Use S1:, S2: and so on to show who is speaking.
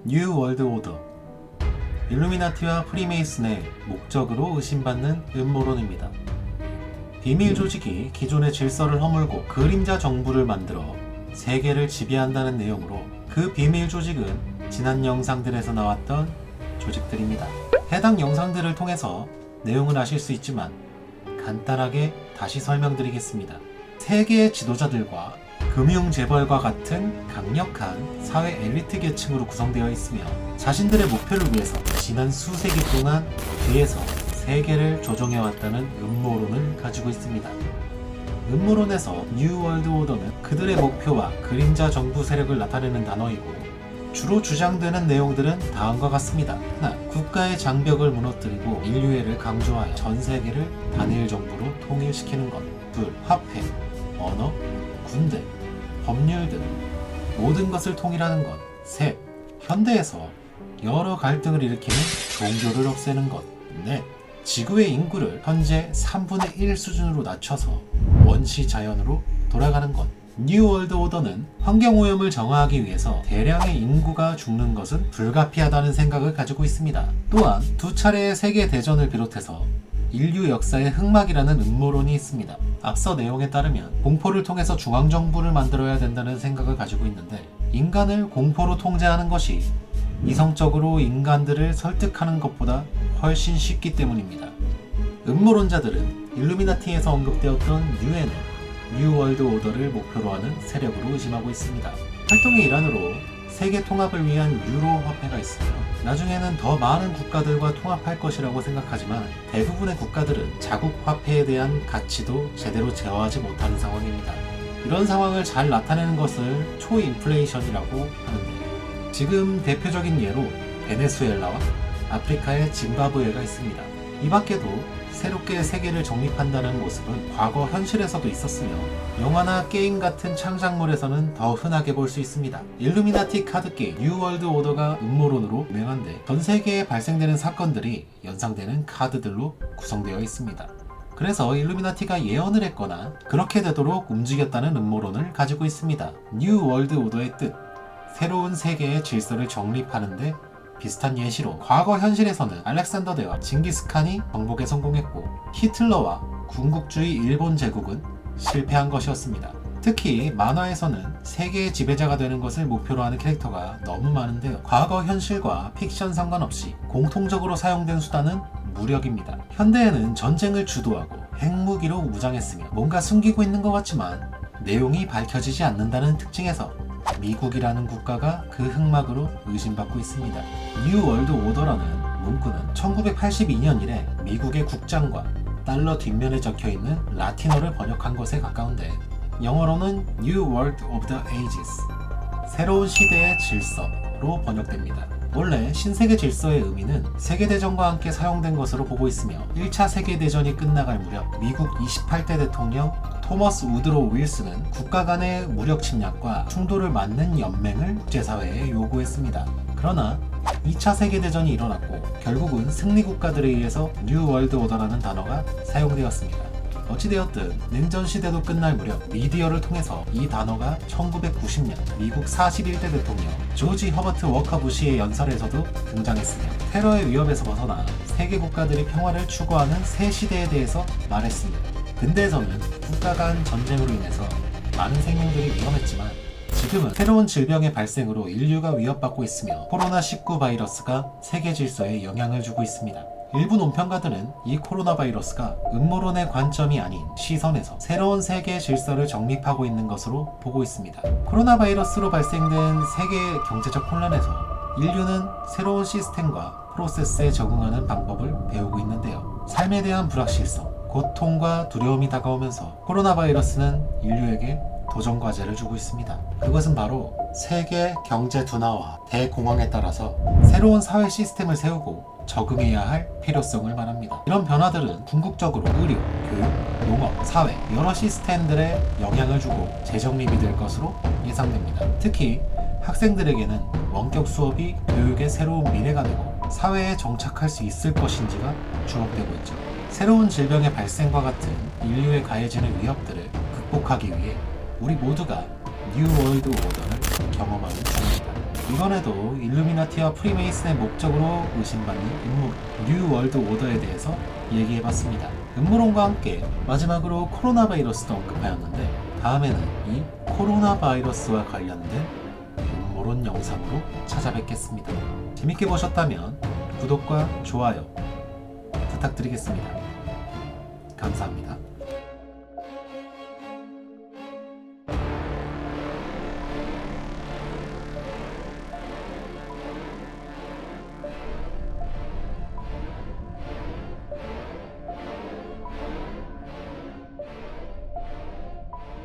S1: 뉴 월드 오더. 일루미나티와 프리메이슨의 목적으로 의심받는 음모론입니다. 비밀 조직이 기존의 질서를 허물고 그림자 정부를 만들어 세계를 지배한다는 내용으로, 그 비밀 조직은 지난 영상들에서 나왔던 조직들입니다. 해당 영상들을 통해서 내용을 아실 수 있지만 간단하게 다시 설명드리겠습니다. 세계의 지도자들과 금융재벌과 같은 강력한 사회 엘리트 계층으로 구성되어 있으며, 자신들의 목표를 위해서 지난 수세기 동안 뒤에서 세계를 조종해왔다는 음모론을 가지고 있습니다. 음모론에서 뉴 월드 오더는 그들의 목표와 그림자 정부 세력을 나타내는 단어이고, 주로 주장되는 내용들은 다음과 같습니다. 하나, 국가의 장벽을 무너뜨리고 인류애를 강조하여 전 세계를 단일 정부로 통일시키는 것. 둘, 화폐, 언어, 군대, 법률 등 모든 것을 통일하는 것. 셋, 현대에서 여러 갈등을 일으키는 종교를 없애는 것. 넷, 지구의 인구를 현재 3분의 1 수준으로 낮춰서 원시 자연으로 돌아가는 것. 뉴 월드 오더는 환경오염을 정화하기 위해서 대량의 인구가 죽는 것은 불가피하다는 생각을 가지고 있습니다. 또한 두 차례의 세계대전을 비롯해서 인류 역사의 흑막이라는 음모론이 있습니다. 앞서 내용에 따르면 공포를 통해서 중앙정부를 만들어야 된다는 생각을 가지고 있는데, 인간을 공포로 통제하는 것이 이성적으로 인간들을 설득하는 것보다 훨씬 쉽기 때문입니다. 음모론자들은 일루미나티에서 언급되었던 유엔을 뉴 월드 오더를 목표로 하는 세력으로 의심하고 있습니다. 활동의 일환으로 세계 통합을 위한 유로 화폐가 있으며, 나중에는 더 많은 국가들과 통합할 것이라고 생각하지만 대부분의 국가들은 자국 화폐에 대한 가치도 제대로 제어하지 못하는 상황입니다. 이런 상황을 잘 나타내는 것을 초인플레이션이라고 하는데, 지금 대표적인 예로 베네수엘라와 아프리카의 짐바브웨가 있습니다. 이 밖에도 새롭게 세계를 정립한다는 모습은 과거 현실에서도 있었으며, 영화나 게임 같은 창작물에서는 더 흔하게 볼 수 있습니다. 일루미나티 카드게임 뉴 월드 오더가 음모론으로 유명한데, 전 세계에 발생되는 사건들이 연상되는 카드들로 구성되어 있습니다. 그래서 일루미나티가 예언을 했거나 그렇게 되도록 움직였다는 음모론을 가지고 있습니다. 뉴 월드 오더의 뜻, 새로운 세계의 질서를 정립하는데 비슷한 예시로, 과거 현실에서는 알렉산더 대왕 징기스칸이 정복에 성공했고, 히틀러와 군국주의 일본 제국은 실패한 것이었습니다. 특히 만화에서는 세계의 지배자가 되는 것을 목표로 하는 캐릭터가 너무 많은데요. 과거 현실과 픽션 상관없이 공통적으로 사용된 수단은 무력입니다. 현대에는 전쟁을 주도하고 핵무기로 무장했으며, 뭔가 숨기고 있는 것 같지만 내용이 밝혀지지 않는다는 특징에서 미국이라는 국가가 그 흑막으로 의심받고 있습니다. 뉴 월드 오더라는 문구는 1982년 이래 미국의 국장과 달러 뒷면에 적혀있는 라틴어를 번역한 것에 가까운데, 영어로는 New World of the Ages, 새로운 시대의 질서로 번역됩니다. 원래 신세계 질서의 의미는 세계대전과 함께 사용된 것으로 보고 있으며, 1차 세계대전이 끝나갈 무렵 미국 28대 대통령 토머스 우드로 윌슨은 국가 간의 무력 침략과 충돌을 막는 연맹을 국제사회에 요구했습니다. 그러나 2차 세계대전이 일어났고 결국은 승리 국가들에 의해서 뉴 월드 오더라는 단어가 사용되었습니다. 어찌되었든 냉전 시대도 끝날 무렵 미디어를 통해서 이 단어가 1990년 미국 41대 대통령 조지 허버트 워커 부시의 연설에서도 등장했으며, 테러의 위협에서 벗어나 세계 국가들이 평화를 추구하는 새 시대에 대해서 말했습니다. 근대에서는 국가 간 전쟁으로 인해서 많은 생명들이 위험했지만, 지금은 새로운 질병의 발생으로 인류가 위협받고 있으며 코로나19 바이러스가 세계 질서에 영향을 주고 있습니다. 일부 논평가들은 이 코로나 바이러스가 음모론의 관점이 아닌 시선에서 새로운 세계 질서를 정립하고 있는 것으로 보고 있습니다. 코로나 바이러스로 발생된 세계 경제적 혼란에서 인류는 새로운 시스템과 프로세스에 적응하는 방법을 배우고 있는데요. 삶에 대한 불확실성, 고통과 두려움이 다가오면서 코로나 바이러스는 인류에게 도전 과제를 주고 있습니다. 그것은 바로 세계 경제 둔화와 대공황에 따라서 새로운 사회 시스템을 세우고 적응해야 할 필요성을 말합니다. 이런 변화들은 궁극적으로 의료, 교육, 농업, 사회 여러 시스템들에 영향을 주고 재정립이 될 것으로 예상됩니다. 특히 학생들에게는 원격 수업이 교육의 새로운 미래가 되고 사회에 정착할 수 있을 것인지가 주목되고 있죠. 새로운 질병의 발생과 같은 인류에 가해지는 위협들을 극복하기 위해 우리 모두가 뉴 월드 오더를 경험하는 중입니다. 이번에도 일루미나티와 프리메이슨의 목적으로 의심받는 음모론, 뉴 월드 오더에 대해서 얘기해봤습니다. 음모론과 함께 마지막으로 코로나 바이러스도 언급하였는데 다음에는 이 코로나 바이러스와 관련된 음모론 영상으로 찾아뵙겠습니다. 재밌게 보셨다면 구독과 좋아요 부탁드리겠습니다. 감사합니다.